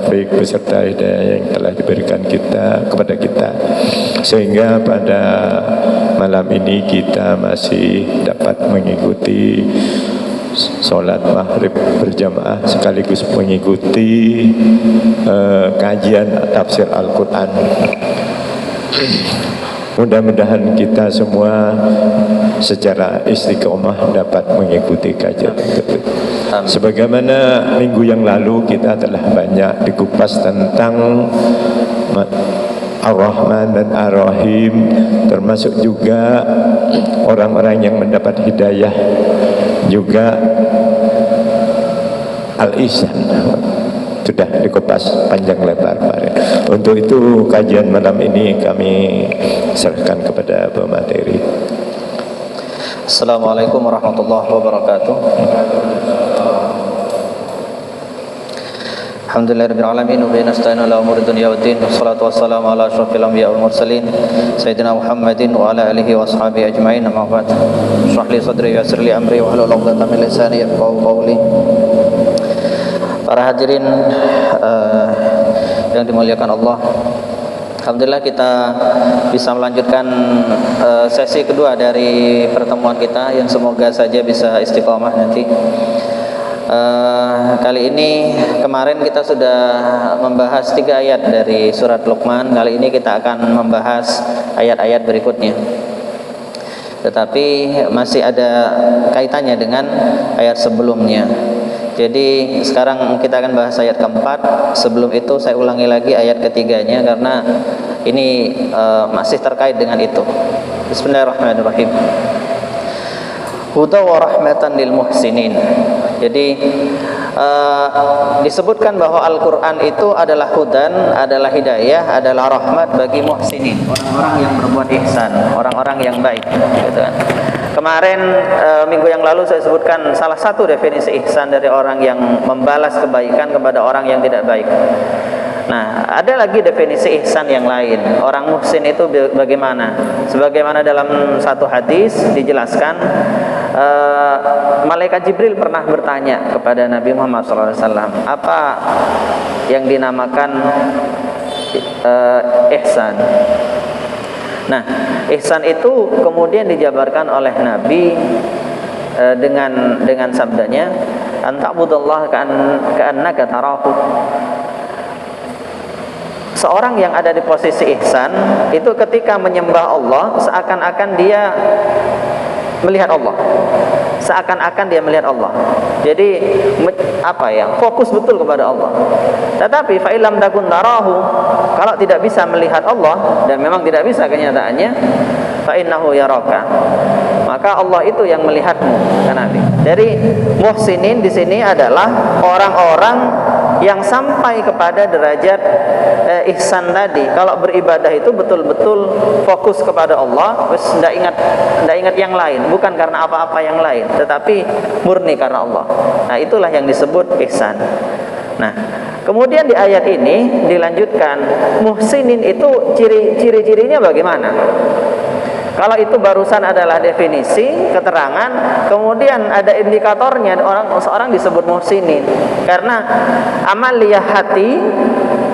taufik beserta hidayah yang telah diberikan kepada kita, sehingga pada malam ini kita masih dapat mengikuti sholat maghrib berjamaah sekaligus mengikuti kajian tafsir Al-Quran. Mudah-mudahan kita semua secara istiqomah dapat mengikuti kajian tersebut. Sebagaimana minggu yang lalu kita telah banyak dikupas tentang Ar-Rahman dan Ar-Rahim, termasuk juga orang-orang yang mendapat hidayah, juga Al-Ihsan sudah dikupas panjang lebar kemarin. Untuk itu kajian malam ini kami serahkan kepada pemateri. Assalamualaikum warahmatullahi wabarakatuh. Alhamdulillahirabbil alamin wa bihi nasta'inu ala umuri dunya waddin. Wassalatu wassalamu ala asyrafil anbiya'i wal mursalin sayyidina Muhammadin wa ala alihi wa ashabihi ajmain. Amma ba'd. Shrah li sadri wa yassir li amri wa hlul 'uqdatam min lisani yafqahu qawli. Para hadirin yang dimuliakan Allah, alhamdulillah kita bisa melanjutkan sesi kedua dari pertemuan kita yang semoga saja bisa istiqomah nanti. Kali ini, kemarin kita sudah membahas 3 ayat dari surat Luqman. Kali ini kita akan membahas ayat-ayat berikutnya, tetapi masih ada kaitannya dengan ayat sebelumnya. Jadi sekarang kita akan bahas ayat keempat. Sebelum itu saya ulangi lagi ayat ketiganya karena ini masih terkait dengan itu. Bismillahirrahmanirrahim. Huda wa rahmatan lil muhsinin. Jadi disebutkan bahwa Al-Quran itu adalah hudan, adalah hidayah, adalah rahmat bagi muhsinin, orang-orang yang berbuat ihsan, orang-orang yang baik, gitu kan. Kemarin minggu yang lalu saya sebutkan salah satu definisi ihsan dari orang yang membalas kebaikan kepada orang yang tidak baik. Nah, ada lagi definisi ihsan yang lain. Orang muhsin itu bagaimana? Sebagaimana dalam satu hadis dijelaskan, malaikat Jibril pernah bertanya kepada Nabi Muhammad SAW, apa yang dinamakan ihsan? Nah, ihsan itu kemudian dijabarkan oleh Nabi dengan sabdanya, anta'budallaha ka'annaka tarahu. Seorang yang ada di posisi ihsan itu ketika menyembah Allah seakan-akan dia melihat Allah, seakan-akan dia melihat Allah. Jadi fokus betul kepada Allah. Tetapi fa illam takun tarahu, kalau tidak bisa melihat Allah, dan memang tidak bisa kenyataannya, fa innahu yaraka, maka Allah itu yang melihatmu, kan Nabi. Dari muhsinin di sini adalah orang-orang yang sampai kepada derajat ihsan tadi. Kalau beribadah itu betul-betul fokus kepada Allah, tidak ingat yang lain, bukan karena apa-apa yang lain, tetapi murni karena Allah. Nah, itulah yang disebut ihsan. Nah, kemudian di ayat ini dilanjutkan, muhsinin itu ciri-cirinya bagaimana? Kalau itu barusan adalah definisi, keterangan, kemudian ada indikatornya, seorang disebut muhsinin. Karena amaliyah hati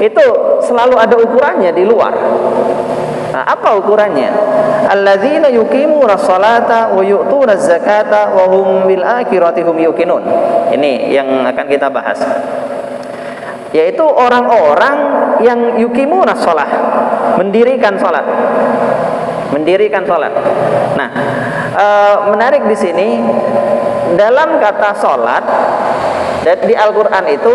itu selalu ada ukurannya di luar. Nah, apa ukurannya? Alladzina yuqimuna sholata wa yu'tuna zakata wa hum bil akhirati hum yuqinun. Ini yang akan kita bahas. Yaitu orang-orang yang yuqimuna sholah, mendirikan sholat. Nah, menarik di sini dalam kata sholat di Al-Quran itu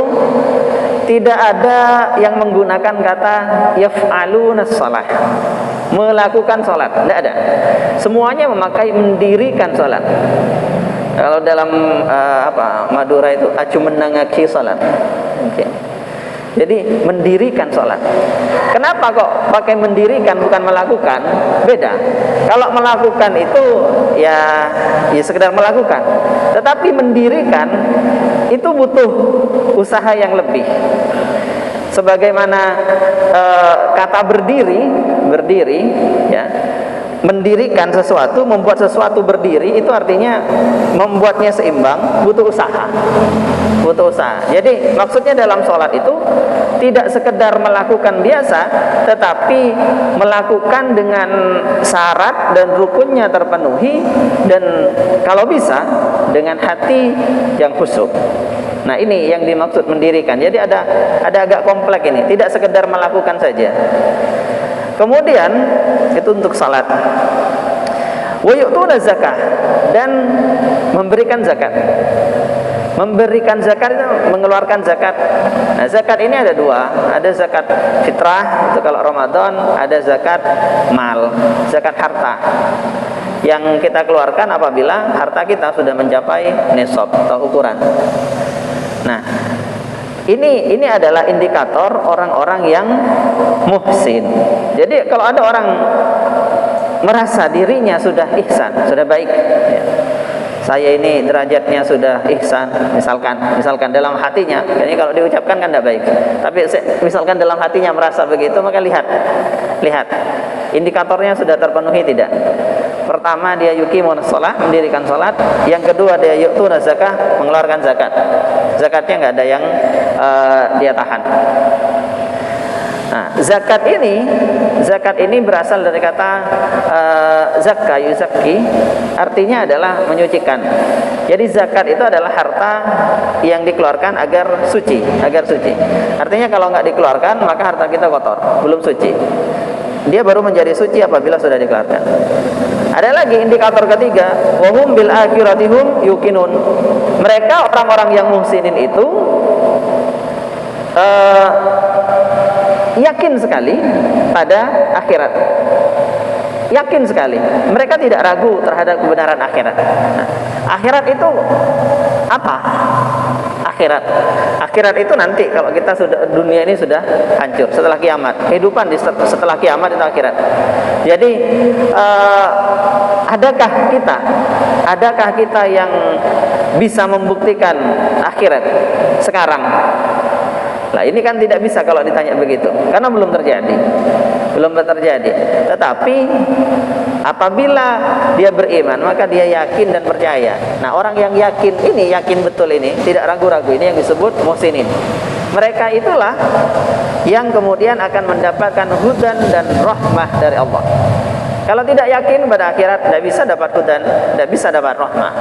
tidak ada yang menggunakan kata yaf'alunas sholah, melakukan sholat, tidak ada. Semuanya memakai mendirikan sholat. Kalau dalam Madura itu acu menangaki sholat. Okay. Jadi mendirikan sholat. Kenapa kok pakai mendirikan bukan melakukan? Beda. Kalau melakukan itu ya sekedar melakukan. Tetapi mendirikan itu butuh usaha yang lebih. Sebagaimana kata berdiri ya. mendirikan sesuatu, membuat sesuatu berdiri, itu artinya membuatnya seimbang, butuh usaha. Butuh usaha. Jadi maksudnya dalam sholat itu tidak sekedar melakukan biasa, tetapi melakukan dengan syarat dan rukunnya terpenuhi, dan kalau bisa dengan hati yang khusyuk. Nah, ini yang dimaksud mendirikan. Jadi ada agak kompleks ini, tidak sekedar melakukan saja. Kemudian itu untuk salat. Wa yu'tuna zakah, dan memberikan zakat. Memberikan zakat itu mengeluarkan zakat. Nah, zakat ini ada dua, ada zakat fitrah itu kalau Ramadan, ada zakat mal, zakat harta. Yang kita keluarkan apabila harta kita sudah mencapai nisab atau ukuran. Nah, ini adalah indikator orang-orang yang muhsin. Jadi kalau ada orang merasa dirinya sudah ihsan, sudah baik, ya, saya ini derajatnya sudah ihsan, misalkan dalam hatinya, ini kalau diucapkan kan tidak baik, tapi misalkan dalam hatinya merasa begitu, maka lihat indikatornya sudah terpenuhi tidak. Pertama, dia yuqimun shalah, mendirikan salat. Yang kedua, dia yu'tuna zakah, mengeluarkan zakat. Zakatnya nggak ada yang dia tahan. Nah, zakat ini berasal dari kata zakka, yuzakki, artinya adalah menyucikan. Jadi zakat itu adalah harta yang dikeluarkan agar suci. Artinya kalau nggak dikeluarkan, maka harta kita kotor, belum suci. Dia baru menjadi suci apabila sudah dikeluarkan. Ada lagi indikator ketiga, wahum bil akhiratihum yuqinun. Mereka orang-orang yang muhsinin itu yakin sekali pada akhirat. Yakin sekali. Mereka tidak ragu terhadap kebenaran akhirat. Nah, akhirat itu apa? Akhirat itu nanti kalau kita sudah, dunia ini sudah hancur setelah kiamat. Kehidupan setelah kiamat itu akhirat. Jadi adakah kita yang bisa membuktikan akhirat sekarang? Lah, ini kan tidak bisa kalau ditanya begitu, karena belum terjadi. Tetapi apabila dia beriman, maka dia yakin dan percaya. Nah, orang yang yakin betul ini, tidak ragu-ragu, ini yang disebut muhsinin. Mereka itulah yang kemudian akan mendapatkan hudan dan rahmah dari Allah. Kalau tidak yakin pada akhirat, tidak bisa dapat hudan, tidak bisa dapat rahmah.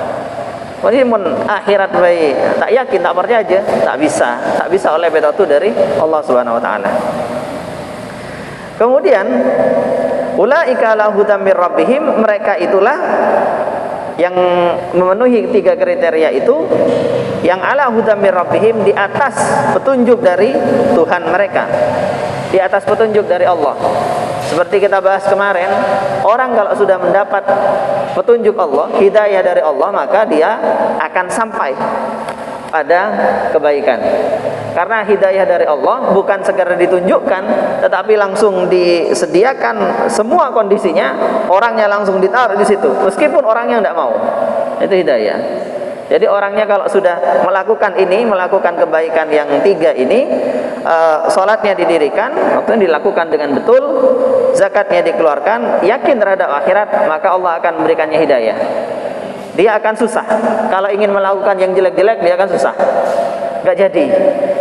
Walaupun akhirat baik, tak yakin, tak percaya aja, tak bisa oleh bedatu dari Allah Subhanahu wa taala. Kemudian ulaika ala hudam mir rabbihim, mereka itulah yang memenuhi tiga kriteria itu, yang ala hudam mir rabbihim, di atas petunjuk dari Tuhan mereka, di atas petunjuk dari Allah. Seperti kita bahas kemarin, orang kalau sudah mendapat petunjuk Allah, hidayah dari Allah, maka dia akan sampai pada kebaikan. Karena hidayah dari Allah bukan segera ditunjukkan, tetapi langsung disediakan semua kondisinya, orangnya langsung ditaruh di situ, meskipun orangnya tidak mau. Itu hidayah. Jadi orangnya kalau sudah melakukan kebaikan yang tiga ini, sholatnya didirikan, waktunya dilakukan dengan betul, zakatnya dikeluarkan, yakin terhadap akhirat, maka Allah akan memberikannya hidayah. Dia akan susah. Kalau ingin melakukan yang jelek-jelek, dia akan susah. Gak jadi.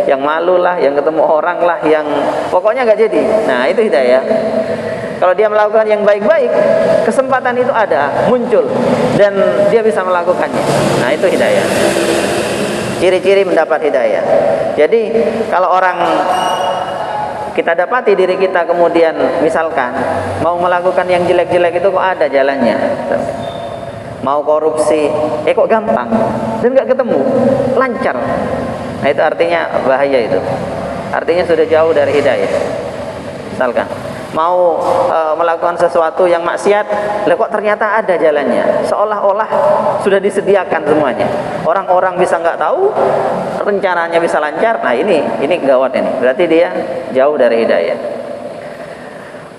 Yang malu lah, yang ketemu orang lah, yang pokoknya gak jadi. Nah, itu hidayah. Kalau dia melakukan yang baik-baik, kesempatan itu ada, muncul, dan dia bisa melakukannya. Nah, itu hidayah. Ciri-ciri mendapat hidayah. Jadi kalau orang kita dapati diri kita kemudian misalkan mau melakukan yang jelek-jelek itu, kok ada jalannya. Mau korupsi, kok gampang dan gak ketemu, lancar. Nah, itu artinya bahaya itu. Artinya sudah jauh dari hidayah. Misalkan mau melakukan sesuatu yang maksiat, kok ternyata ada jalannya, seolah-olah sudah disediakan semuanya. Orang-orang bisa nggak tahu, rencananya bisa lancar. Nah, ini gawat ini. Berarti dia jauh dari hidayah.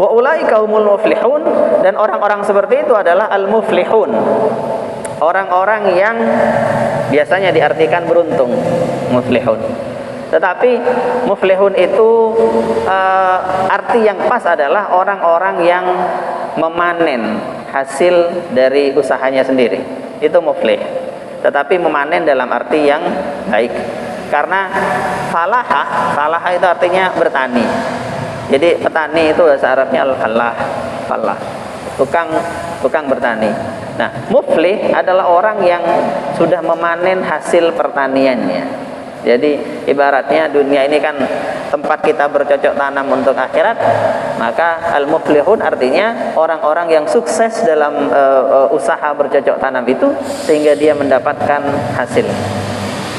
Wa ulaika humul muflihun, dan orang-orang seperti itu adalah al-muflihun. Orang-orang yang biasanya diartikan beruntung, muflihun. Tetapi muflihun itu arti yang pas adalah orang-orang yang memanen hasil dari usahanya sendiri. Itu muflih. Tetapi memanen dalam arti yang baik. Karena falaha itu artinya bertani. Jadi petani itu bahasa Arabnya al-falah, falah. Tukang bertani. Nah, muflih adalah orang yang sudah memanen hasil pertaniannya. Jadi ibaratnya dunia ini kan tempat kita bercocok tanam untuk akhirat, maka al-muflihun artinya orang-orang yang sukses dalam usaha bercocok tanam itu sehingga dia mendapatkan hasil.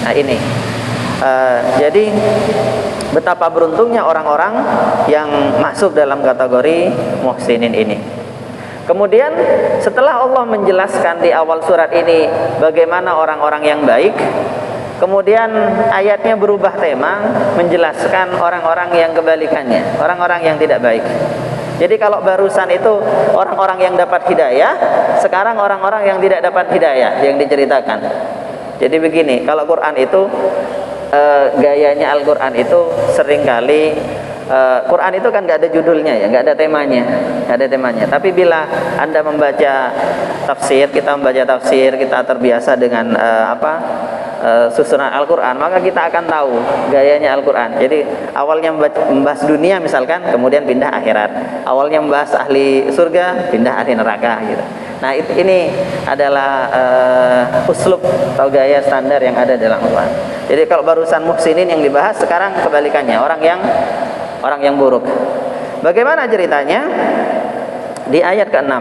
Nah ini, jadi betapa beruntungnya orang-orang yang masuk dalam kategori muhsinin ini. Kemudian setelah Allah menjelaskan di awal surat ini bagaimana orang-orang yang baik, kemudian ayatnya berubah tema, menjelaskan orang-orang yang kebalikannya, orang-orang yang tidak baik. Jadi kalau barusan itu orang-orang yang dapat hidayah, sekarang orang-orang yang tidak dapat hidayah yang diceritakan. Jadi begini, kalau Quran itu gayanya Al-Quran itu seringkali Quran itu kan nggak ada judulnya ya, nggak ada temanya. Tapi bila Anda membaca tafsir, kita terbiasa dengan susunan Al-Quran, maka kita akan tahu gayanya Al-Quran. Jadi awalnya membahas dunia misalkan, kemudian pindah akhirat. Awalnya membahas ahli surga, pindah ahli neraka gitu. Nah ini adalah uslub atau gaya standar yang ada dalam Al-Quran. Jadi kalau barusan muhsinin yang dibahas, sekarang kebalikannya, orang yang buruk. Bagaimana ceritanya? Di ayat ke-6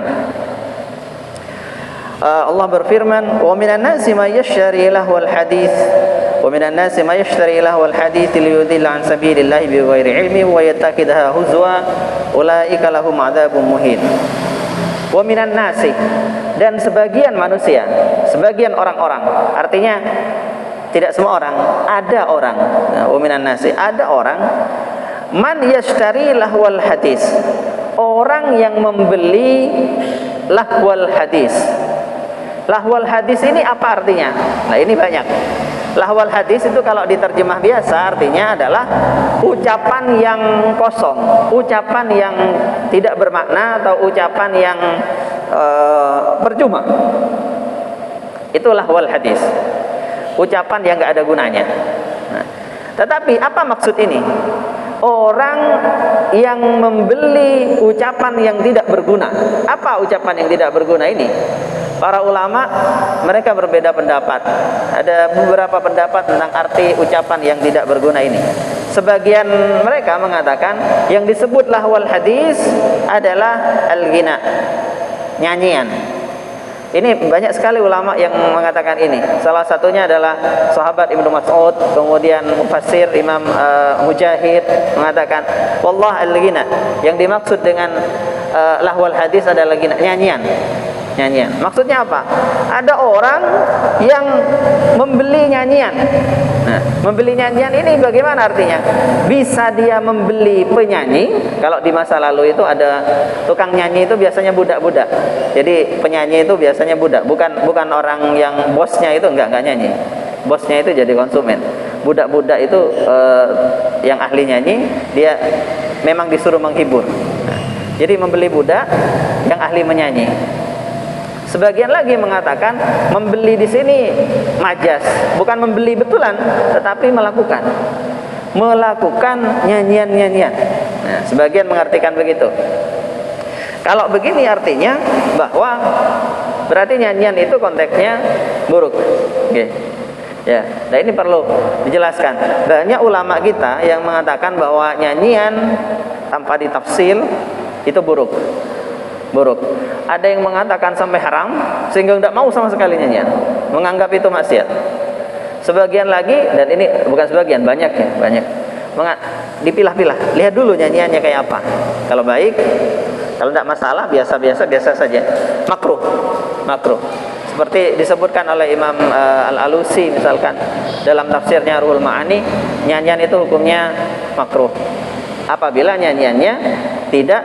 Allah berfirman, "Wa minan nasi may yashtari lahwal hadits wa minan nasi may yashtari lahwal hadits liyudilla an sabilillahi bighairi ilmi wa yattakhidha huzwa ulaika lahum adzabun muhin." Wa minan nasi, dan sebagian manusia, sebagian orang-orang, artinya tidak semua orang, ada orang. Nah, wa minan nasi, ada orang man yashtari lahwal hadis, orang yang membeli lahwal hadis. Lahwal hadis ini apa artinya? Nah ini banyak. Lahwal hadis itu kalau diterjemah biasa artinya adalah ucapan yang kosong, ucapan yang tidak bermakna atau ucapan yang percuma. Itu lahwal hadis, ucapan yang nggak ada gunanya. Nah, tetapi apa maksud ini? Orang yang membeli ucapan yang tidak berguna. Apa ucapan yang tidak berguna ini? Para ulama mereka berbeda pendapat. Ada beberapa pendapat tentang arti ucapan yang tidak berguna ini. Sebagian mereka mengatakan yang disebut lahwal hadis adalah al-ghina, nyanyian. Ini banyak sekali ulama yang mengatakan ini. Salah satunya adalah sahabat Ibnu Mas'ud, kemudian mufassir Imam Mujahid mengatakan, wallah al-ghina, yang dimaksud dengan lahwal hadis adalah ghina, nyanyian. Maksudnya apa? Ada orang yang membeli nyanyian. Nah, membeli nyanyian ini bagaimana artinya? Bisa dia membeli penyanyi. Kalau di masa lalu itu ada tukang nyanyi itu biasanya budak-budak. Jadi penyanyi itu biasanya budak, bukan orang yang bosnya itu enggak nyanyi. Bosnya itu jadi konsumen. Budak-budak itu yang ahli nyanyi, dia memang disuruh menghibur. Nah, jadi membeli budak yang ahli menyanyi. Sebagian lagi mengatakan membeli di sini majas, bukan membeli betulan, tetapi melakukan nyanyian. Nah, sebagian mengartikan begitu. Kalau begini artinya bahwa berarti nyanyian itu konteksnya buruk. Oke. Ya, nah ini perlu dijelaskan. Banyak ulama kita yang mengatakan bahwa nyanyian tanpa ditafsir itu buruk. Ada yang mengatakan sampai haram sehingga tidak mau sama sekali nyanyian, menganggap itu maksiat. Sebagian lagi, dan ini bukan sebagian, banyak. Dipilah-pilah, lihat dulu nyanyiannya kayak apa. Kalau baik, kalau tidak masalah, biasa saja. Makruh. Seperti disebutkan oleh Imam Al-Alusi misalkan dalam tafsirnya Ruhul Ma'ani, nyanyian itu hukumnya makruh apabila nyanyiannya tidak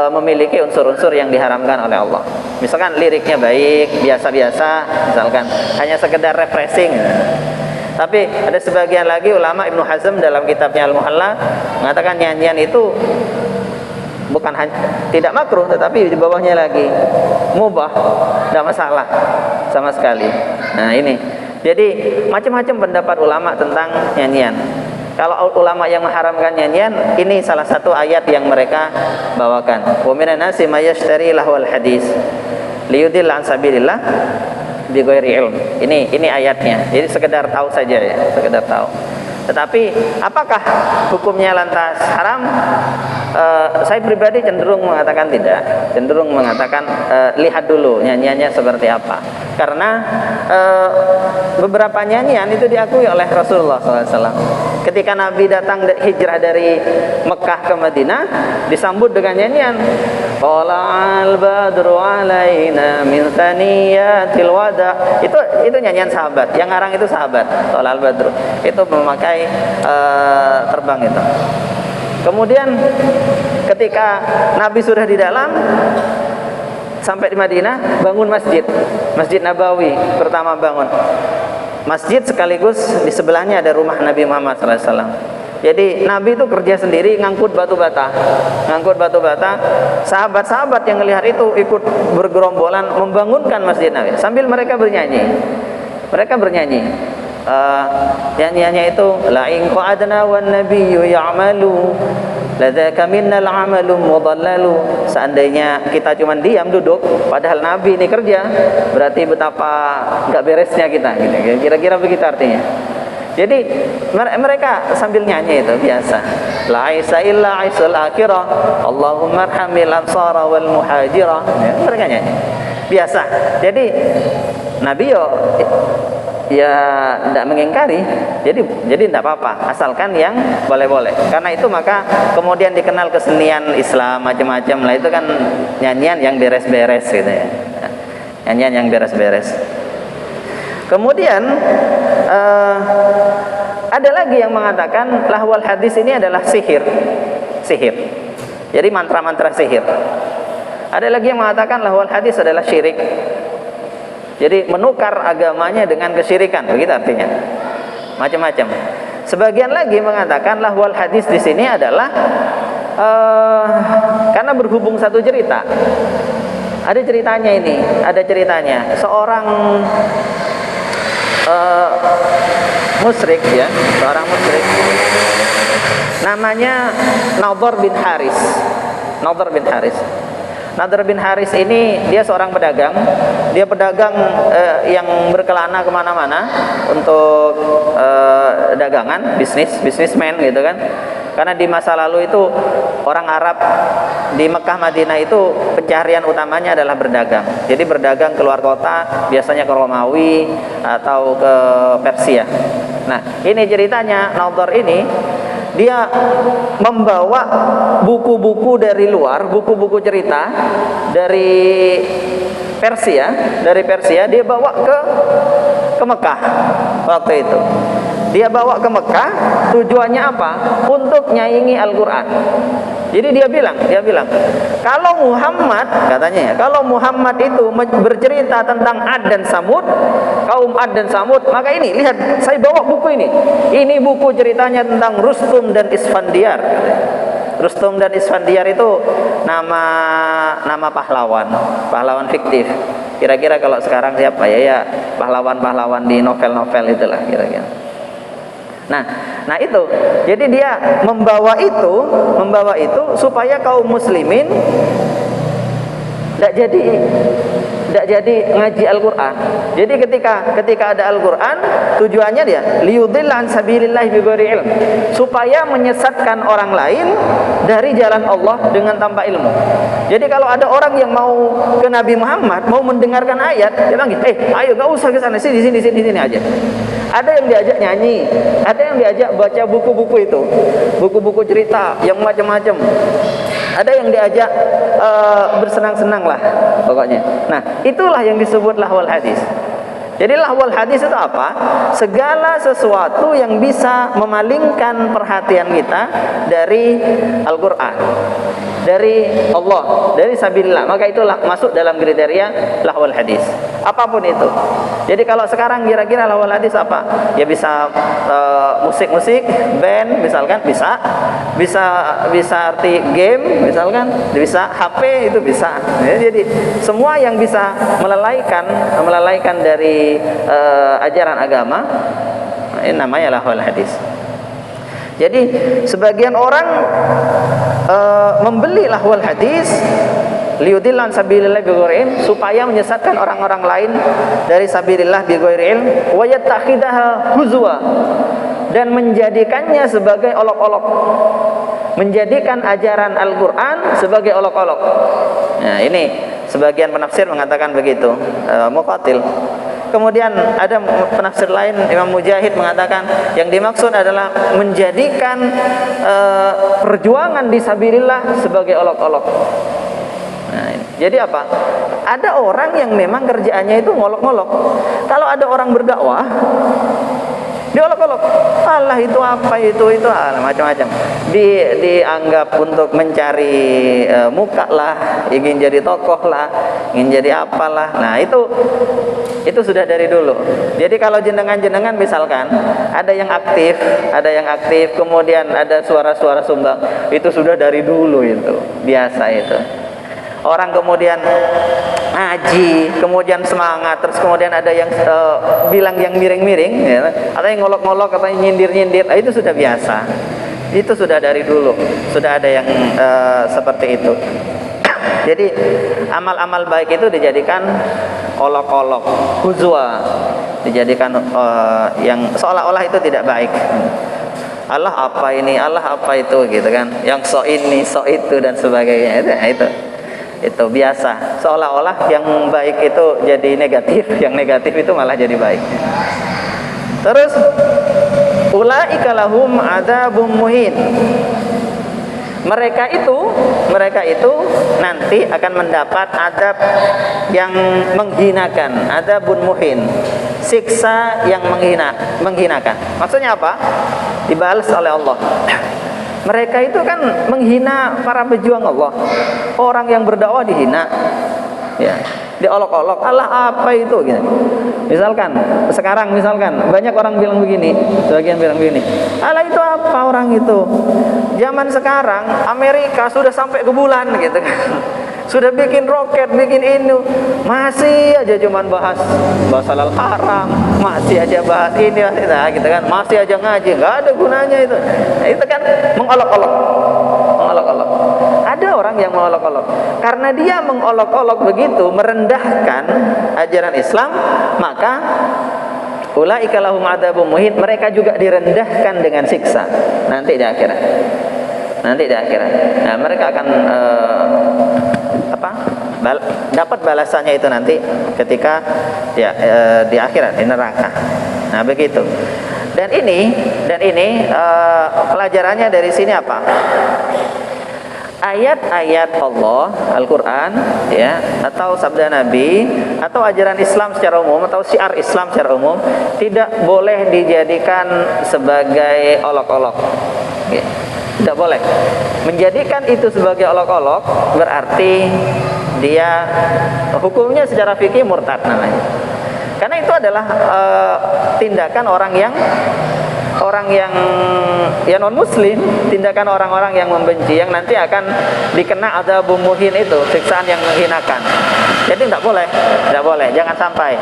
memiliki unsur-unsur yang diharamkan oleh Allah. Misalkan liriknya baik, biasa-biasa, misalkan hanya sekedar refreshing. Tapi ada sebagian lagi ulama Ibnu Hazm dalam kitabnya Al-Muhalla mengatakan nyanyian itu bukan tidak makruh, tetapi di bawahnya lagi mubah, tidak masalah sama sekali. Nah ini, jadi macam-macam pendapat ulama tentang nyanyian. Kalau ulama yang mengharamkan nyanyian, ini salah satu ayat yang mereka bawakan. Wa minan nasi may yashtari lahwal hadis liyudilla an sabilillah bighairi ilm. Ini ayatnya. Jadi sekedar tahu saja ya, sekedar tahu. Tetapi apakah hukumnya lantas haram? Saya pribadi cenderung mengatakan tidak, cenderung mengatakan lihat dulu nyanyiannya seperti apa. Karena beberapa nyanyian itu diakui oleh Rasulullah SAW. Ketika Nabi datang hijrah dari Mekah ke Madinah, disambut dengan nyanyian. Qala'al badru alaina min thaniyatil wada. Itu nyanyian sahabat. Yang ngarang itu sahabat. Qala'al badru. Itu memakai terbang itu. Kemudian ketika Nabi sudah di dalam, sampai di Madinah, bangun Masjid Nabawi pertama bangun. Masjid sekaligus di sebelahnya ada rumah Nabi Muhammad SAW. Jadi Nabi itu kerja sendiri ngangkut batu bata. Sahabat-sahabat yang melihat itu ikut bergerombolan membangunkan Masjid Nabawi sambil mereka bernyanyi. Nyanyiannya itu la in qa'adna wan nabiyyu ya'malu ladzaka minnal 'amalu mudallalu. Seandainya kita cuma diam duduk padahal Nabi ini kerja, berarti betapa enggak beresnya kita gitu. Kira-kira begitu artinya. Jadi mereka sambil nyanyi itu biasa. La isa illa isul akhirah Allahumma arhamil ansara wal muhajirah. Ya, mereka nyanyi. Biasa. Jadi Nabi ya tidak mengingkari, jadi tidak apa-apa, asalkan yang boleh-boleh. Karena itu maka kemudian dikenal kesenian Islam macam-macam lah, itu kan nyanyian yang beres-beres gitu ya, nyanyian yang beres-beres. Kemudian ada lagi yang mengatakan lahwal hadis ini adalah sihir, jadi mantra-mantra sihir. Ada lagi yang mengatakan lahwal hadis adalah syirik. Jadi menukar agamanya dengan kesyirikan, begitu artinya. Macam-macam. Sebagian lagi mengatakan lahwal hadis di sini adalah karena berhubung satu cerita. Ada ceritanya. Seorang musyrik ya, namanya Nadhr bin Haris. Nadhr bin Haris ini dia seorang pedagang. Dia pedagang yang berkelana kemana-mana untuk dagangan, bisnismen gitu kan. Karena di masa lalu itu orang Arab di Mekah Madinah itu pencaharian utamanya adalah berdagang. Jadi berdagang keluar kota, biasanya ke Romawi atau ke Persia. Nah, ini ceritanya Nadhr ini dia membawa buku-buku dari luar, buku-buku cerita dari Persia, dia bawa ke Mekah waktu itu. Dia bawa ke Mekah, tujuannya apa? Untuk nyaingi Al-Quran. Jadi dia bilang, kalau Muhammad, katanya ya, kalau Muhammad itu bercerita tentang Ad dan Samud, kaum Ad dan Samud, maka ini, lihat, saya bawa buku ini. Ini buku ceritanya tentang Rustum dan Isfandiar. Rustum dan Isfandiar itu nama pahlawan fiktif. Kira-kira kalau sekarang siapa ya pahlawan-pahlawan di novel-novel itulah kira-kira. Nah itu, jadi dia membawa itu supaya kaum muslimin tidak jadi ngaji Al-Quran. Jadi ketika ada Al-Quran, tujuannya dia liyudilla an sabilillahi bighairi ilm, supaya menyesatkan orang lain dari jalan Allah dengan tanpa ilmu. Jadi kalau ada orang yang mau ke Nabi Muhammad, mau mendengarkan ayat, dia bilang, ayo gak usah ke sana, sini aja. Ada yang diajak nyanyi, ada yang diajak baca buku-buku itu, buku-buku cerita yang macam-macam. Ada yang diajak bersenang-senang lah pokoknya. Nah, itulah yang disebut lahwal hadis. Jadi lahwal hadis itu apa? Segala sesuatu yang bisa memalingkan perhatian kita dari Al-Quran, dari Allah, dari sabilillah, maka itulah masuk dalam kriteria lahwal hadis. Apapun itu. Jadi kalau sekarang kira-kira lahwal hadis apa? Ya bisa musik-musik, band misalkan, bisa arti game misalkan, bisa HP itu bisa. Jadi semua yang bisa melalaikan dari ajaran agama, ini namanya lahwal hadis. Jadi sebagian orang membeli lahwal hadis liyudillan sabilillah bighairi ilm, supaya menyesatkan orang-orang lain dari sabilillah bighairi ilm, wa yattakhidaha huzwa, dan menjadikannya sebagai olok-olok, menjadikan ajaran Al-Quran sebagai olok-olok. Nah, ini sebagian penafsir mengatakan begitu, Muqatil. Kemudian ada penafsir lain, Imam Mujahid mengatakan yang dimaksud adalah menjadikan perjuangan di sabilillah sebagai olok-olok. Nah, jadi apa? Ada orang yang memang kerjaannya itu ngolok-ngolok. Kalau ada orang berdakwah, diolok-olok, Allah itu apa itu macam-macam. Dianggap untuk mencari muka lah, ingin jadi tokoh lah, ingin jadi apalah. Nah, itu sudah dari dulu. Jadi kalau jenengan misalkan ada yang aktif, kemudian ada suara-suara sumbang, itu sudah dari dulu, itu biasa itu. Orang kemudian ngaji, kemudian semangat, terus kemudian ada yang bilang yang miring-miring, ya, atau yang ngolok-ngolok, atau yang nyindir-nyindir, itu sudah biasa. Itu sudah dari dulu, sudah ada yang seperti itu. Jadi amal-amal baik itu dijadikan olok-olok, huzwa, dijadikan yang seolah-olah itu tidak baik. Allah apa ini, Allah apa itu, gitu kan? Yang so ini, so itu, dan sebagainya. Itu biasa, seolah-olah yang baik itu jadi negatif, yang negatif itu malah jadi baik. Terus ulaika lahum adzabum muhin, mereka itu nanti akan mendapat adab yang menghinakan, adzabun muhin, siksa yang menghinakan. Maksudnya apa? Dibalas oleh Allah. Mereka itu kan menghina para pejuang Allah. Orang yang berdakwah dihina, ya, diolok-olok. Allah apa itu, gitu. Misalkan banyak orang bilang begini, sebagian bilang begini, Allah itu apa orang itu? Zaman sekarang Amerika sudah sampai ke bulan, gitu kan. Sudah bikin roket, bikin ini, masih aja cuman bahas halal haram, masih aja bahas ini, nah, gitu kan, masih aja ngaji, nggak ada gunanya itu. Nah, itu kan mengolok-olok. Ada orang yang mengolok-olok, karena dia mengolok-olok begitu, merendahkan ajaran Islam, maka ulaika lahum adzabun muhin, mereka juga direndahkan dengan siksa nanti di akhirat. Nah, mereka akan dapat balasannya itu nanti ketika di akhirat, di neraka. Nah, begitu. Dan ini pelajarannya dari sini apa? Ayat-ayat Allah, Al-Quran, ya, atau sabda Nabi, atau ajaran Islam secara umum, atau syiar Islam secara umum, tidak boleh dijadikan sebagai olok-olok, ya. Tidak boleh menjadikan itu sebagai olok-olok, berarti dia hukumnya secara fikih murtad namanya. Karena itu adalah tindakan orang yang ya non muslim, tindakan orang-orang yang membenci, yang nanti akan dikena adzabun muhin, itu siksaan yang menghinakan. Jadi tidak boleh, jangan sampai.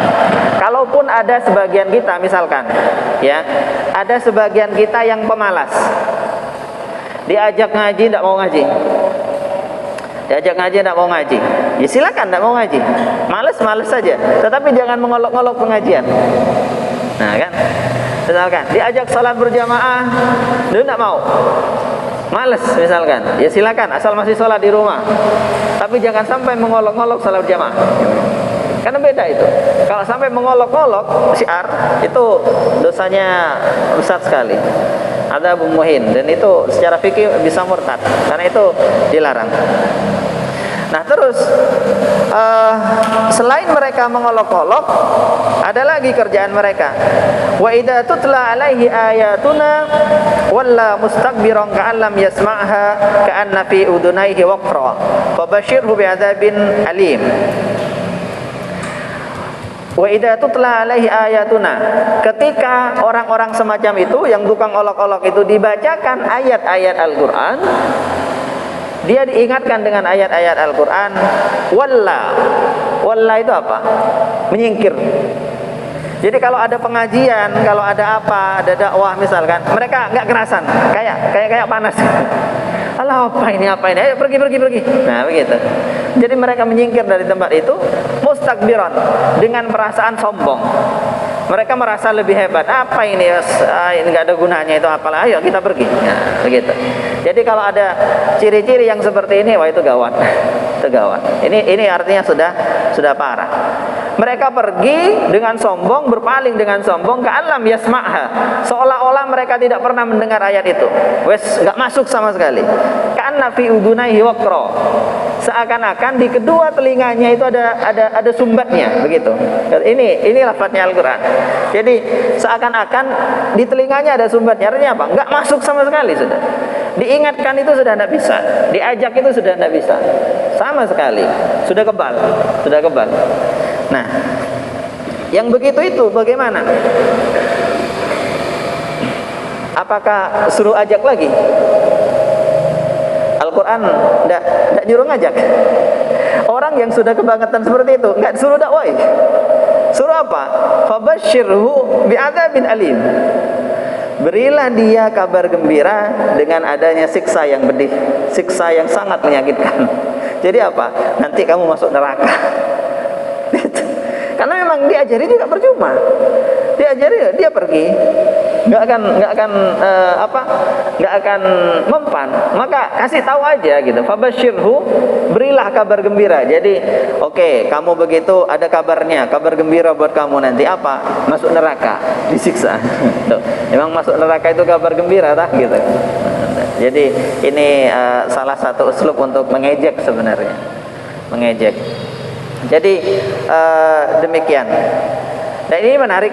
Kalaupun ada sebagian kita, misalkan, ya, ada sebagian kita yang pemalas, diajak ngaji tidak mau ngaji, ya silakan tidak mau ngaji, males saja, tetapi jangan mengolok-olok pengajian. Nah, kan, misalkan diajak salat berjamaah, dia tidak mau, males misalkan, ya silakan, asal masih salat di rumah, tapi jangan sampai mengolok-olok salat berjamaah. Karena beda itu. Kalau sampai mengolok-olok syiar, itu dosanya besar sekali, adzabun muhin, dan itu secara fikih bisa murtad, karena itu dilarang. Nah terus selain mereka mengolok-olok, ada lagi kerjaan mereka. Wa idza tutla alaihi ayatuna walla mustakbiran ka'an lam yasma'ha ka'anna fi udunaihi waqra fabashshirhu bi'adzabin alim. Wa idza tutla alaihi ayatuna, ketika orang-orang semacam itu yang tukang olok-olok itu dibacakan ayat-ayat Al-Qur'an, dia diingatkan dengan ayat-ayat Al-Qur'an, walla itu apa? Menyingkir. Jadi kalau ada pengajian, kalau ada apa, ada dakwah misalkan, mereka nggak kerasan, kayak panas. Alah, apa ini? Ayo pergi. Nah, begitu. Jadi mereka menyingkir dari tempat itu mustakbiran, dengan perasaan sombong. Mereka merasa lebih hebat. Apa ini? Ini nggak ada gunanya itu, apalah. Ayo kita pergi. Nah, begitu. Jadi kalau ada ciri-ciri yang seperti ini, wah itu gawat. Itu gawat. Ini artinya sudah parah. Mereka pergi dengan sombong, berpaling dengan sombong, ka'alam yasma'ha, seolah-olah mereka tidak pernah mendengar ayat itu. Wes enggak masuk sama sekali. Ka'anna fi udunaihi waqra, seakan-akan di kedua telinganya itu ada sumbatnya, begitu. Ini lafadznya Al-Qur'an. Jadi seakan-akan di telinganya ada sumbatnya. Artinya apa? Enggak masuk sama sekali sudah. Diingatkan itu sudah tidak bisa, diajak itu sudah tidak bisa, sama sekali. Sudah kebal. Nah, yang begitu itu bagaimana? Apakah suruh ajak lagi? Al-Quran tidak nyuruh ngajak. Orang yang sudah kebangetan seperti itu nggak suruh dakwai. Suruh apa? Fabashshirhu bi'adzabin alim. Berilah dia kabar gembira dengan adanya siksa yang pedih, siksa yang sangat menyakitkan. Jadi apa? Nanti kamu masuk neraka. Karena memang diajari juga percuma. Diajari dia pergi, nggak akan mempan. Maka kasih tahu aja gitu. Fabashshirhu, berilah kabar gembira. Jadi oke, kamu begitu ada kabarnya, kabar gembira buat kamu nanti apa? Masuk neraka, disiksa. Tuh, memang masuk neraka itu kabar gembira tak gitu. Jadi ini salah satu uslub untuk mengejek sebenarnya, mengejek. Jadi demikian. Dan ini menarik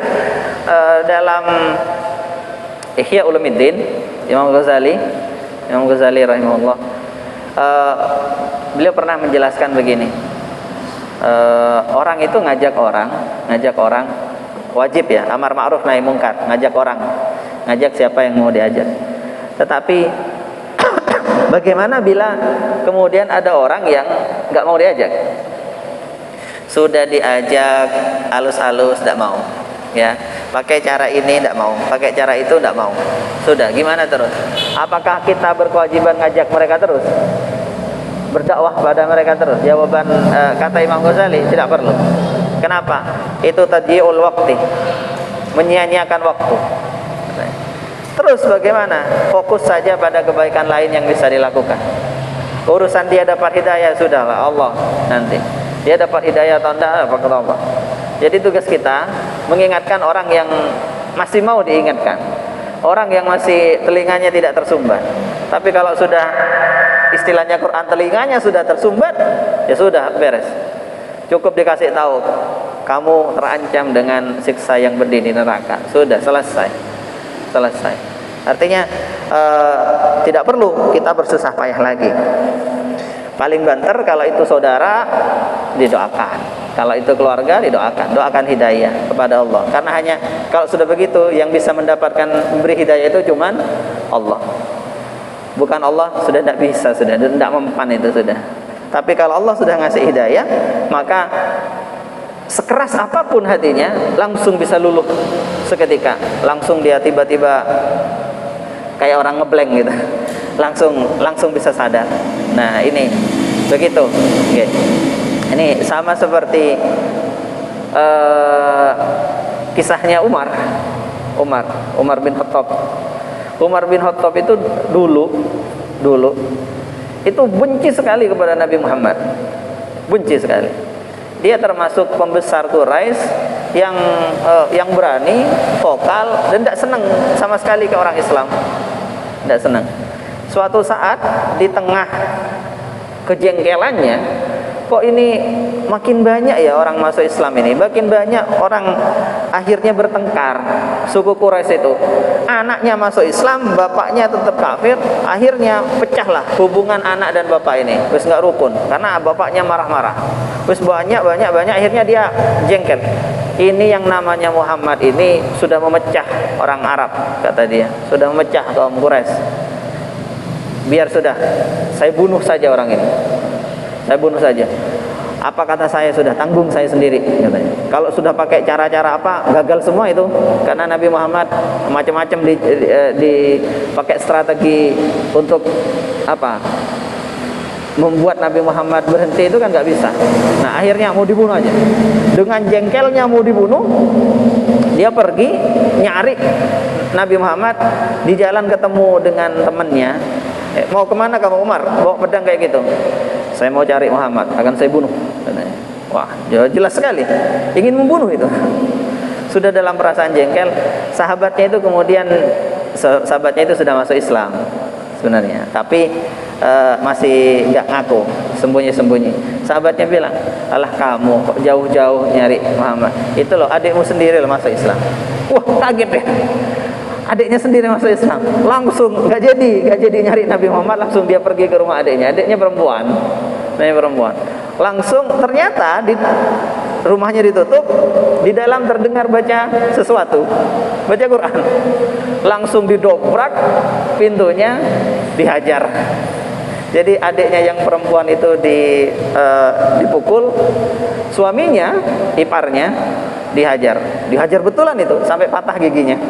dalam Ihya Ulumuddin Imam Ghazali rahimahullah, beliau pernah menjelaskan begini. Orang itu ngajak orang wajib ya, amar ma'ruf nahi mungkar, ngajak siapa yang mau diajak. Tetapi bagaimana bila kemudian ada orang yang nggak mau diajak? Sudah diajak halus-halus tidak mau, ya, pakai cara ini tidak mau, pakai cara itu tidak mau. Sudah, gimana terus? Apakah kita berkewajiban ngajak mereka terus, berdakwah pada mereka terus? Jawaban kata Imam Ghazali, tidak perlu. Kenapa? Itu tadyi'ul waqti, menyia-nyiakan waktu. Terus bagaimana? Fokus saja pada kebaikan lain yang bisa dilakukan. Urusan dia dapat hidayah, sudahlah, Allah nanti. Dia dapat hidayah atau tidak, apa kata Allah. Jadi tugas kita mengingatkan orang yang masih mau diingatkan, orang yang masih telinganya tidak tersumbat. Tapi kalau sudah istilahnya Quran, telinganya sudah tersumbat, ya sudah beres. Cukup dikasih tahu, kamu terancam dengan siksa yang pedih di neraka. Sudah selesai. Artinya tidak perlu kita bersusah payah lagi. Paling banter kalau itu saudara didoakan, kalau itu keluarga doakan hidayah kepada Allah. Karena hanya kalau sudah begitu yang bisa mendapatkan memberi hidayah itu cuman Allah. Bukan Allah sudah tidak bisa, sudah tidak mempan itu sudah. Tapi kalau Allah sudah ngasih hidayah, maka sekeras apapun hatinya langsung bisa luluh seketika. Langsung dia tiba-tiba kayak orang ngeblank gitu. Langsung bisa sadar. Nah, ini begitu. Okay. Ini sama seperti kisahnya Umar bin Khattab. Umar bin Khattab itu dulu itu benci sekali kepada Nabi Muhammad. Benci sekali. Dia termasuk pembesar Quraisy yang berani, vokal, dan tidak senang sama sekali ke orang Islam. Tidak senang. Suatu saat di tengah kejengkelannya, kok ini makin banyak ya orang masuk Islam ini, makin banyak orang akhirnya bertengkar. Suku Quraisy itu anaknya masuk Islam, bapaknya tetap kafir, akhirnya pecahlah hubungan anak dan bapak ini, terus nggak rukun karena bapaknya marah-marah. Terus banyak akhirnya dia jengkel. Ini yang namanya Muhammad ini sudah memecah orang Arab, kata dia, sudah memecah kaum Quraisy. Biar sudah, saya bunuh saja orang ini, saya bunuh saja. Apa kata saya, sudah tanggung saya sendiri, katanya. Kalau sudah pakai cara-cara apa, gagal semua itu. Karena Nabi Muhammad macam-macam dipakai strategi untuk apa, membuat Nabi Muhammad berhenti itu kan nggak bisa. Nah akhirnya mau dibunuh aja. Dengan jengkelnya mau dibunuh, dia pergi nyari Nabi Muhammad. Di jalan ketemu dengan temannya. Mau kemana kamu Umar? Bawa pedang kayak gitu. Saya mau cari Muhammad, akan saya bunuh, katanya. Wah, jelas sekali ingin membunuh itu. Sudah dalam perasaan jengkel, sahabatnya itu kemudian sudah masuk Islam sebenarnya, tapi masih nggak ngaku, sembunyi-sembunyi. Sahabatnya bilang, alah kamu kok jauh-jauh nyari Muhammad, itu loh adikmu sendiri loh masuk Islam. Wah, kaget ya, adiknya sendiri masuk Islam. Langsung nggak jadi nyari Nabi Muhammad, langsung dia pergi ke rumah adiknya perempuan. Langsung ternyata di rumahnya ditutup, di dalam terdengar baca sesuatu, baca Quran. Langsung didobrak pintunya, dihajar. Jadi adiknya yang perempuan itu dipukul, suaminya, iparnya dihajar betulan itu sampai patah giginya.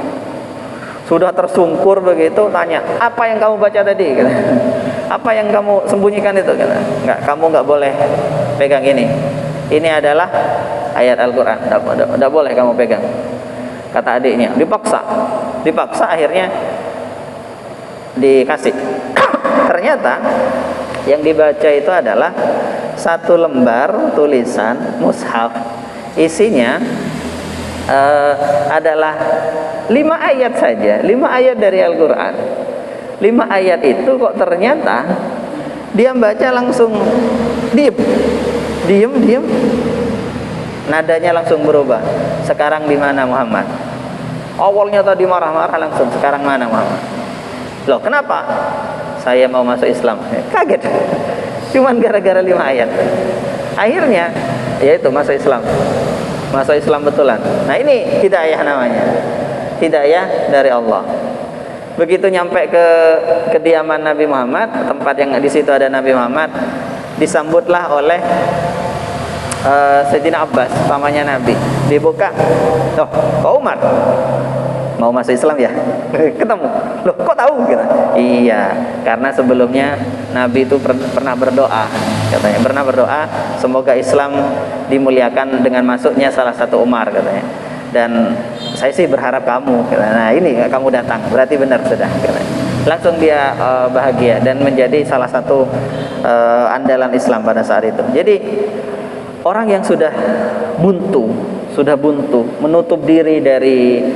Sudah tersungkur begitu, tanya, apa yang kamu baca tadi? Kata. Apa yang kamu sembunyikan itu? Kata. Enggak, kamu nggak boleh pegang ini. Ini adalah ayat Al-Quran, tidak boleh kamu pegang. Kata adiknya, dipaksa akhirnya dikasih. Ternyata yang dibaca itu adalah satu lembar tulisan mushaf, isinya adalah 5 ayat saja, 5 ayat dari Al-Quran. 5 ayat itu kok ternyata dia baca langsung diem, nadanya langsung berubah. Sekarang di mana Muhammad? Awalnya tadi marah-marah, langsung sekarang mana Muhammad? Loh kenapa? Saya mau masuk Islam. Kaget, cuman gara-gara 5 ayat. Akhirnya yaitu masuk Islam betulan. Nah ini hidayah namanya, hidayah dari Allah. Begitu nyampe ke kediaman Nabi Muhammad, tempat yang di situ ada Nabi Muhammad, disambutlah oleh Sayyidina Abbas, pamannya Nabi. Dibuka, loh kok Umar mau masuk Islam ya? Ketemu, loh kok tahu? Gitu. Iya, karena sebelumnya Nabi itu pernah berdoa, katanya pernah berdoa semoga Islam dimuliakan dengan masuknya salah satu Umar, katanya. Dan saya sih berharap kamu, katanya. Nah ini kamu datang, berarti benar sudah, katanya. Langsung dia bahagia dan menjadi salah satu andalan Islam pada saat itu. Jadi orang yang sudah buntu, menutup diri dari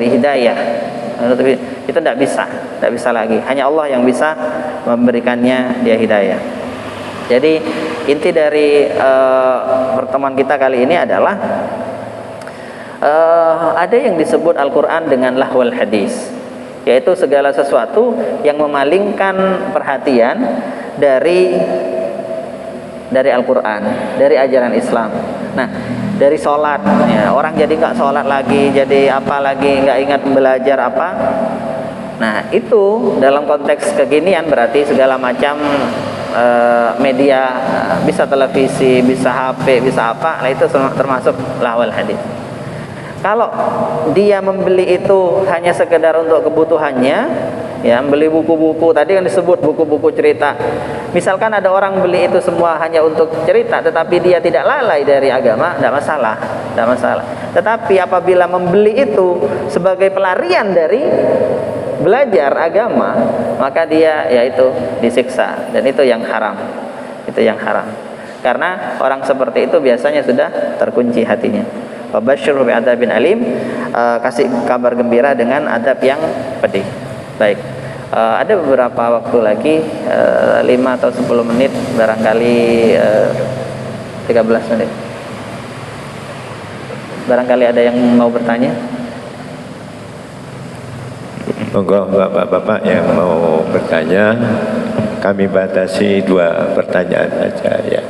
hidayah, itu tidak bisa lagi. Hanya Allah yang bisa memberikannya dia hidayah. Jadi inti dari pertemuan kita kali ini adalah ada yang disebut Al-Quran dengan lahwal hadis, yaitu segala sesuatu yang memalingkan perhatian dari Al-Quran, dari ajaran Islam. Nah, dari sholat, ya, orang jadi nggak sholat lagi, jadi apa lagi, nggak ingat belajar apa. Nah, itu dalam konteks kekinian berarti segala macam media, bisa televisi, bisa HP, bisa apa, nah itu termasuk lahwal hadis. Kalau dia membeli itu hanya sekedar untuk kebutuhannya, ya, beli buku-buku, tadi kan disebut buku-buku cerita. Misalkan ada orang beli itu semua hanya untuk cerita, tetapi dia tidak lalai dari agama, tidak masalah. Tetapi apabila membeli itu sebagai pelarian dari belajar agama, maka dia yaitu disiksa, dan itu yang haram. Karena orang seperti itu biasanya sudah terkunci hatinya. Fabasyirhu bi'adzabin alim, kasih kabar gembira dengan adab yang pedih. Baik. Ada beberapa waktu lagi, 5 atau 10 menit, barangkali 13 menit. Barangkali ada yang mau bertanya? Monggo bapak-bapak yang mau bertanya, kami batasi 2 pertanyaan saja ya.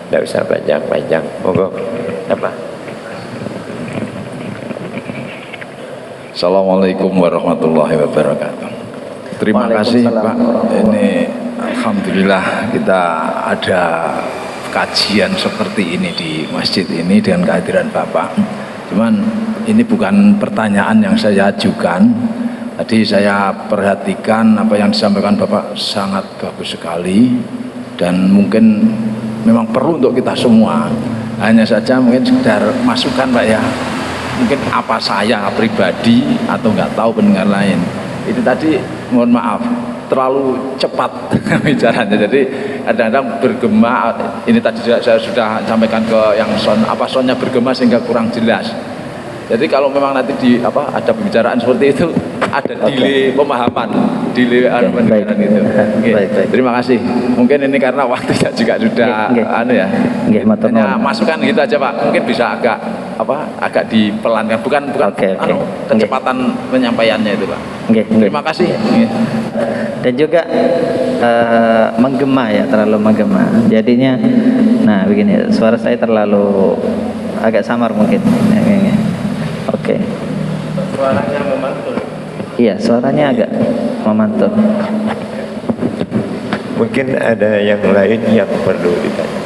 Tidak usah panjang-panjang. Monggo. Apa? Assalamualaikum warahmatullahi wabarakatuh. Terima kasih Pak. Ini alhamdulillah kita ada kajian seperti ini di masjid ini dengan kehadiran Bapak. Cuman ini bukan pertanyaan yang saya ajukan. Tadi saya perhatikan apa yang disampaikan Bapak sangat bagus sekali dan mungkin memang perlu untuk kita semua. Hanya saja mungkin sekedar masukan Pak ya. Mungkin apa saya pribadi atau nggak tahu pendengar lain. Itu tadi mohon maaf terlalu cepat bicaranya, jadi kadang-kadang bergema. Ini tadi saya sudah sampaikan ke yang soundnya bergema sehingga kurang jelas. Jadi kalau memang nanti ada pembicaraan seperti itu, ada delay pemahaman, delay pendengaran itu. Okay. Terima kasih. Mungkin ini karena waktunya juga sudah hanya masukan gitu aja Pak. Mungkin bisa agak dipelankan, bukan kecepatan penyampaiannya itu Pak. Terima kasih. Dan juga menggema ya, terlalu menggema. Jadinya, nah begini, suara saya terlalu agak samar mungkin. Oke. Suaranya memantul. Iya, suaranya agak memantul. Mungkin ada yang lain yang perlu ditanya.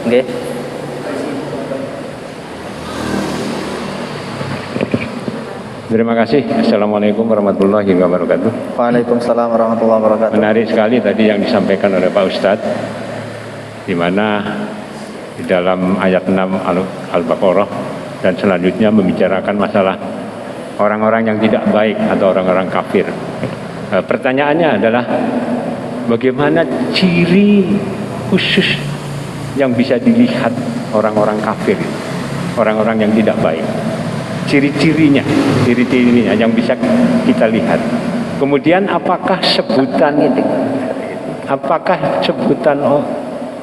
Oke. Terima kasih. Assalamualaikum warahmatullahi wabarakatuh. Waalaikumsalam warahmatullahi wabarakatuh. Menarik sekali tadi yang disampaikan oleh Pak Ustadz, di mana di dalam ayat 6 Al-Baqarah dan selanjutnya membicarakan masalah orang-orang yang tidak baik atau orang-orang kafir. Pertanyaannya adalah bagaimana ciri khusus yang bisa dilihat orang-orang kafir, orang-orang yang tidak baik. Ciri-cirinya yang bisa kita lihat. Kemudian apakah sebutan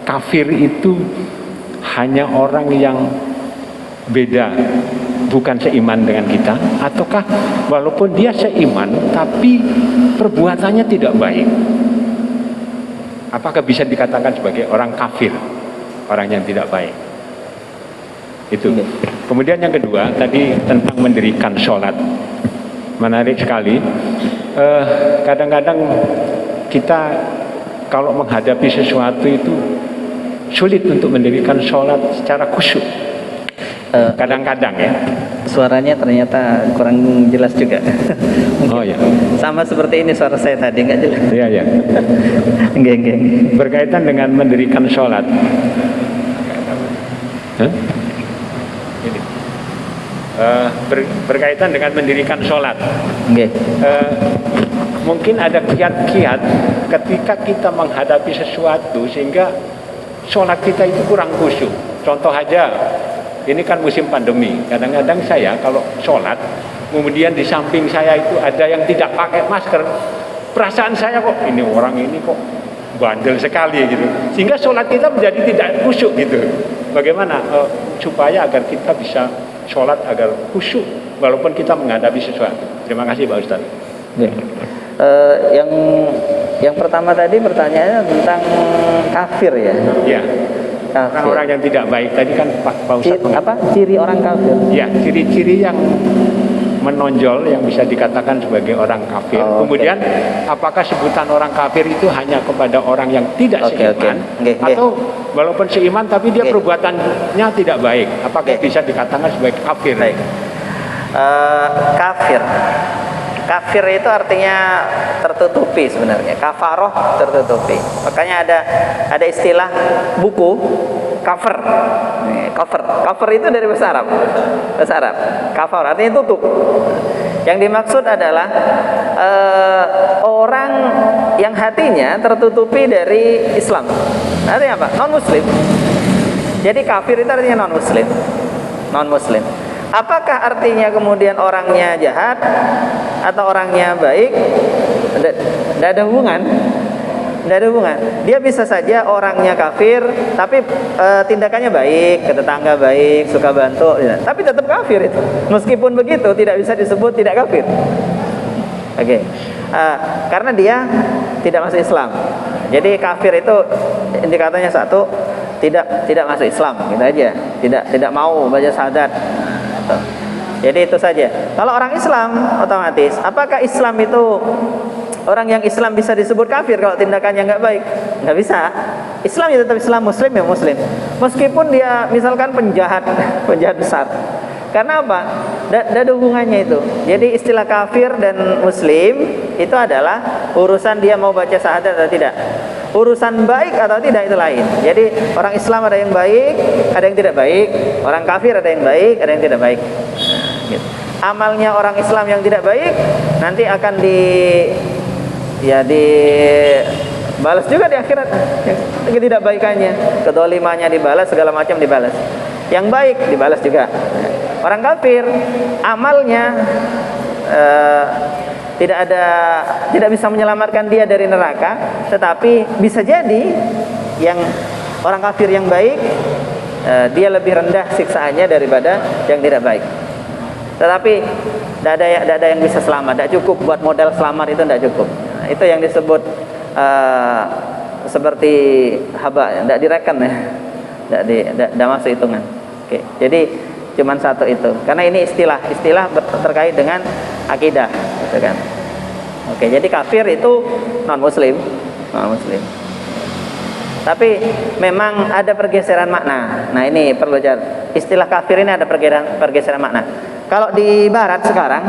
kafir itu hanya orang yang beda, bukan seiman dengan kita, ataukah walaupun dia seiman tapi perbuatannya tidak baik? Apakah bisa dikatakan sebagai orang kafir, orang yang tidak baik? Itu. Kemudian yang kedua tadi tentang mendirikan sholat, menarik sekali. Kadang-kadang kita kalau menghadapi sesuatu itu sulit untuk mendirikan sholat secara khusyuk. Kadang-kadang ya. Suaranya ternyata kurang jelas juga. Oh ya. Sama seperti ini suara saya tadi, nggak jelas. Iya ya. Enggak. Berkaitan dengan mendirikan sholat. Berkaitan dengan mendirikan sholat. Mungkin ada kiat-kiat ketika kita menghadapi sesuatu sehingga sholat kita itu kurang khusyuk. Contoh aja, ini kan musim pandemi. Kadang-kadang saya kalau sholat, kemudian di samping saya itu ada yang tidak pakai masker, perasaan saya kok ini orang ini kok bandel sekali gitu. Sehingga sholat kita menjadi tidak khusyuk gitu. Bagaimana supaya agar kita bisa sholat agar khusyuk walaupun kita menghadapi sesuatu? Terima kasih Pak Ustadz. Yang pertama tadi pertanyaannya tentang kafir ya. Ya. Orang-orang yang tidak baik tadi kan Pak Ustadz apa ciri orang kafir? Ya, ciri-ciri yang menonjol yang bisa dikatakan sebagai orang kafir. Kemudian apakah sebutan orang kafir itu hanya kepada orang yang tidak seiman atau walaupun seiman tapi dia perbuatannya tidak baik? Apakah bisa dikatakan sebagai kafir? Kafir itu artinya tertutupi sebenarnya. Kafaroh tertutupi. Makanya ada istilah buku cover. Cover itu dari bahasa Arab. Bahasa Arab. Kafar artinya tutup. Yang dimaksud adalah orang yang hatinya tertutupi dari Islam. Artinya apa? Non muslim. Jadi kafir itu artinya non muslim. Apakah artinya kemudian orangnya jahat atau orangnya baik? Tidak ada hubungan. Tidak ada hubungan. Dia bisa saja orangnya kafir, tapi tindakannya baik, ke tetangga baik, suka bantu, ya. Tapi tetap kafir itu. Meskipun begitu, tidak bisa disebut tidak kafir. Oke. Karena dia tidak masuk Islam. Jadi kafir itu indikatornya satu, tidak masuk Islam, gitu aja. Tidak mau baca syahadat. Jadi itu saja. Kalau orang Islam otomatis, apakah Islam itu orang yang Islam bisa disebut kafir kalau tindakannya nggak baik? Nggak bisa. Islam ya tetap Islam, Muslim ya Muslim. Meskipun dia misalkan penjahat besar. Karena apa? Tidak ada hubungannya itu. Jadi istilah kafir dan Muslim itu adalah urusan dia mau baca syahadat atau tidak. Urusan baik atau tidak itu lain. Jadi orang Islam ada yang baik, ada yang tidak baik. Orang kafir ada yang baik, ada yang tidak baik. Gitu. Amalnya orang Islam yang tidak baik nanti akan dibalas juga di akhirat. Yang tidak baikannya, kedolimannya dibalas, segala macam dibalas. Yang baik dibalas juga. Orang kafir amalnya tidak bisa menyelamatkan dia dari neraka, tetapi bisa jadi yang orang kafir yang baik dia lebih rendah siksaannya daripada yang tidak baik. Tetapi tidak ada yang bisa selamat, tidak cukup buat modal selamat itu, tidak cukup. Nah, itu yang disebut seperti haba, tidak direken ya, tidak masuk hitungan. Oke, jadi cuman satu itu, karena ini istilah terkait dengan akidah, gitu kan. Oke, jadi kafir itu non muslim. Tapi memang ada pergeseran makna. Nah ini perlu cari. Istilah kafir ini ada pergeseran makna. Kalau di Barat sekarang,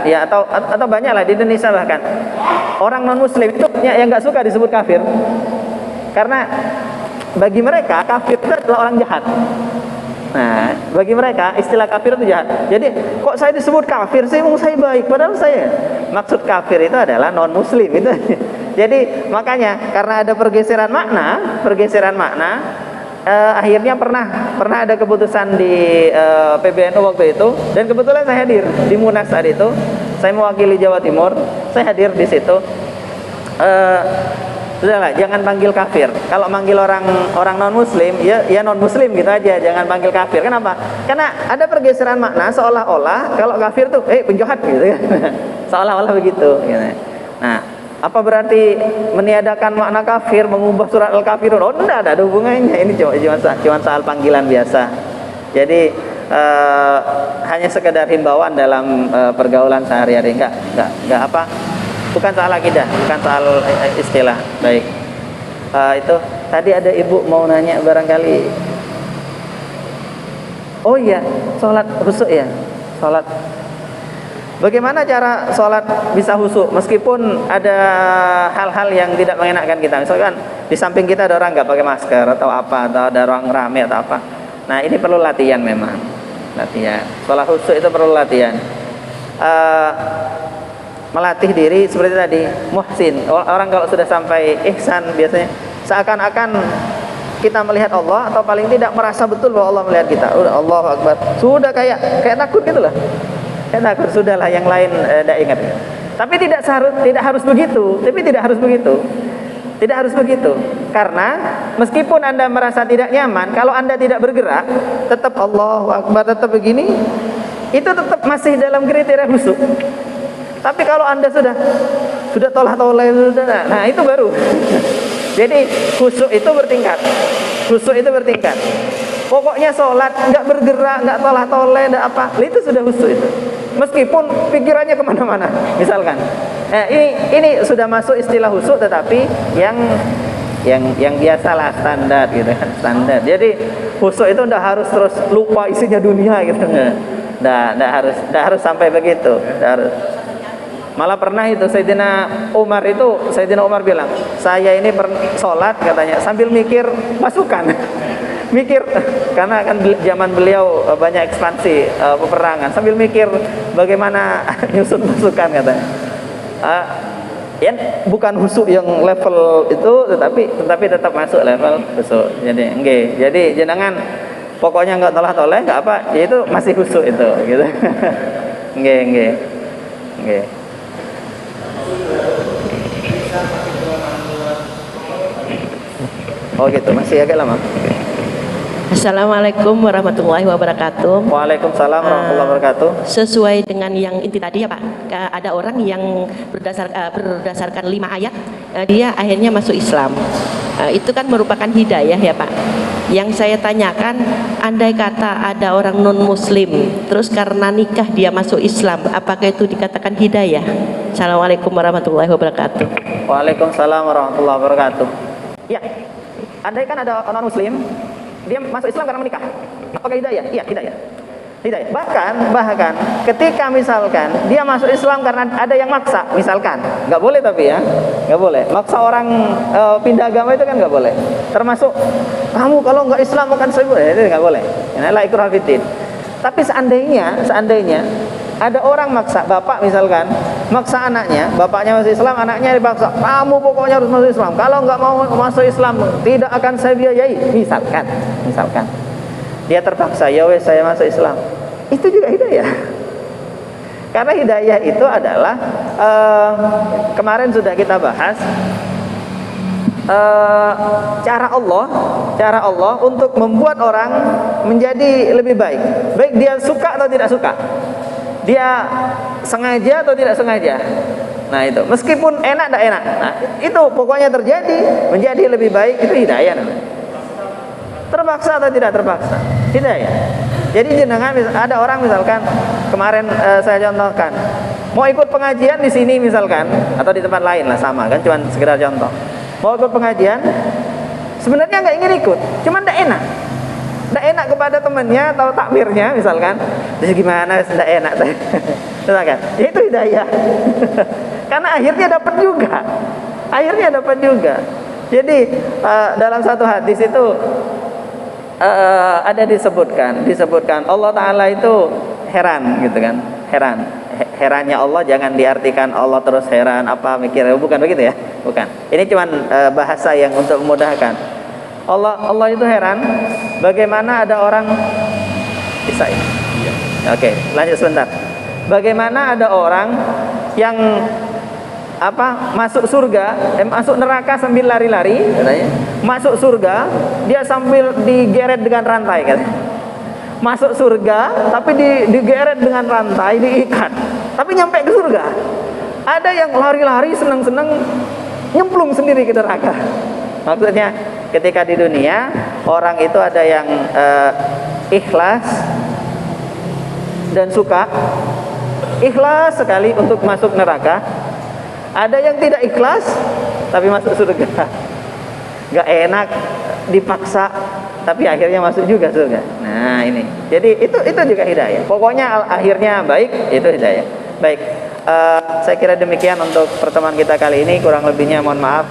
ya atau banyak lah di Indonesia bahkan, orang non muslim itu yang nggak suka disebut kafir, karena bagi mereka kafir itu adalah orang jahat. Nah, bagi mereka istilah kafir itu jahat. Jadi, kok saya disebut kafir? Saya baik, padahal saya. Maksud kafir itu adalah non muslim itu. Jadi, makanya karena ada pergeseran makna, akhirnya pernah ada keputusan di PBNU waktu itu, dan kebetulan saya hadir di Munas saat itu. Saya mewakili Jawa Timur, saya hadir di situ. Sudahlah, jangan panggil kafir. Kalau manggil orang non muslim, ya non muslim gitu aja, jangan panggil kafir. Kenapa? Karena ada pergeseran makna, seolah-olah kalau kafir tuh penjahat gitu ya. Seolah-olah begitu gitu. Nah, apa berarti meniadakan makna kafir, mengubah surat Al-Kafirun? Oh, enggak ada hubungannya. Ini cuma soal panggilan biasa. Jadi hanya sekedar himbauan dalam pergaulan sehari-hari, enggak apa? Bukan soal akidah, bukan soal istilah. Baik. Itu tadi ada ibu mau nanya barangkali. Oh iya, sholat khusyuk ya. Sholat. Bagaimana cara sholat bisa khusyuk meskipun ada hal-hal yang tidak mengenakkan kita. Misalkan di samping kita ada orang nggak pakai masker atau apa, atau ada orang rame atau apa. Nah ini perlu latihan memang. Latihan. Sholat khusyuk itu perlu latihan. Melatih diri seperti tadi, muhsin. Orang kalau sudah sampai ihsan biasanya seakan-akan kita melihat Allah, atau paling tidak merasa betul bahwa Allah melihat kita. Allahu Akbar. Sudah kayak takut gitu loh. Kayak takut, sudahlah yang lain tidak ingat. Tapi tidak harus begitu. Tidak harus begitu. Karena meskipun Anda merasa tidak nyaman, kalau Anda tidak bergerak, tetap Allahu Akbar, tetap begini, itu tetap masih dalam kriteria khusyuk. Tapi kalau Anda sudah tolah-tolah, nah itu baru. Jadi khusyuk itu bertingkat. Pokoknya sholat nggak bergerak, nggak tolah-tolah, nggak apa, itu sudah khusyuk itu. Meskipun pikirannya kemana-mana, misalkan. Ini sudah masuk istilah khusyuk, tetapi yang biasalah, standar gitu kan, standar. Jadi khusyuk itu nggak harus terus lupa isinya dunia gitu, nggak harus sampai begitu, nggak harus. Malah pernah itu Sayyidina Umar bilang, saya ini sholat katanya sambil mikir pasukan. Mikir, karena kan zaman beliau banyak ekspansi peperangan, sambil mikir bagaimana nyusun pasukan katanya. Ya bukan khusyuk yang level itu, tetapi tetap masuk level khusyuk. Jadi jenengan pokoknya nggak toleh nggak apa, ya itu masih khusyuk itu gitu. Nggih. Oh gitu, masih agak lama. Assalamualaikum warahmatullahi wabarakatuh. Waalaikumsalam warahmatullahi wabarakatuh. Sesuai dengan yang inti tadi ya Pak, ada orang yang berdasarkan 5 ayat, dia akhirnya masuk Islam. Itu kan merupakan hidayah ya Pak. Yang saya tanyakan, andai kata ada orang non muslim, terus karena nikah dia masuk Islam, apakah itu dikatakan hidayah? Assalamualaikum warahmatullahi wabarakatuh. Waalaikumsalam warahmatullahi wabarakatuh. Ya, andai kan ada non muslim, dia masuk Islam karena menikah, apakah hidayah? Iya, hidayah. Bahkan ketika misalkan dia masuk Islam karena ada yang maksa, misalkan, nggak boleh tapi ya, nggak boleh. Maksa orang pindah agama itu kan nggak boleh. Termasuk kamu kalau nggak Islam akan saya, itu nggak boleh. Inilah ikrah fiddin. Tapi seandainya ada orang maksa, bapak misalkan maksa anaknya, bapaknya masuk Islam, anaknya dipaksa, kamu pokoknya harus masuk Islam. Kalau nggak mau masuk Islam, tidak akan saya biayai. Misalkan, dia terpaksa, ya wes saya masuk Islam. Itu juga hidayah. Karena hidayah itu adalah kemarin sudah kita bahas cara Allah untuk membuat orang menjadi lebih baik. Baik dia suka atau tidak suka. Dia sengaja atau tidak sengaja. Nah itu, meskipun enak tidak enak. Nah itu pokoknya terjadi menjadi lebih baik, itu hidayah namanya. Terpaksa atau tidak terpaksa, hidayah. Jadi jenengan ada orang misalkan kemarin saya contohkan mau ikut pengajian di sini misalkan atau di tempat lain lah sama kan, cuman sekedar contoh. Mau ikut pengajian sebenarnya nggak ingin ikut, cuman tidak enak kepada temannya atau takmirnya misalkan. Jadi gimana tidak enak misalkan, ya itu hidayah. Karena akhirnya dapat juga. Jadi dalam satu hadis itu ada disebutkan Allah Ta'ala itu heran gitu kan, herannya Allah jangan diartikan Allah terus heran apa mikir, bukan begitu ya, bukan. Ini cuman bahasa yang untuk memudahkan. Allah itu heran bagaimana ada orang bisa ya? Oke, lanjut sebentar. Bagaimana ada orang yang masuk surga, masuk neraka sambil lari-lari katanya. Masuk surga dia sambil digeret dengan rantai katanya. Masuk surga tapi digeret dengan rantai, diikat. Tapi nyampe ke surga. Ada yang lari-lari senang-senang nyemplung sendiri ke neraka. Maksudnya ketika di dunia orang itu ada yang ikhlas dan suka, ikhlas sekali untuk masuk neraka. Ada yang tidak ikhlas tapi masuk surga. Gak enak, dipaksa tapi akhirnya masuk juga surga. Nah ini, jadi itu juga hidayah. Pokoknya akhirnya baik, itu hidayah. Baik, saya kira demikian untuk pertemuan kita kali ini. Kurang lebihnya mohon maaf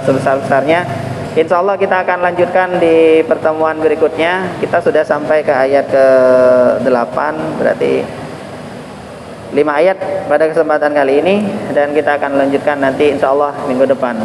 sebesar-besarnya. Insya Allah kita akan lanjutkan di pertemuan berikutnya. Kita sudah sampai ke ayat ke-8, berarti 5 ayat pada kesempatan kali ini, dan kita akan lanjutkan nanti insya Allah minggu depan.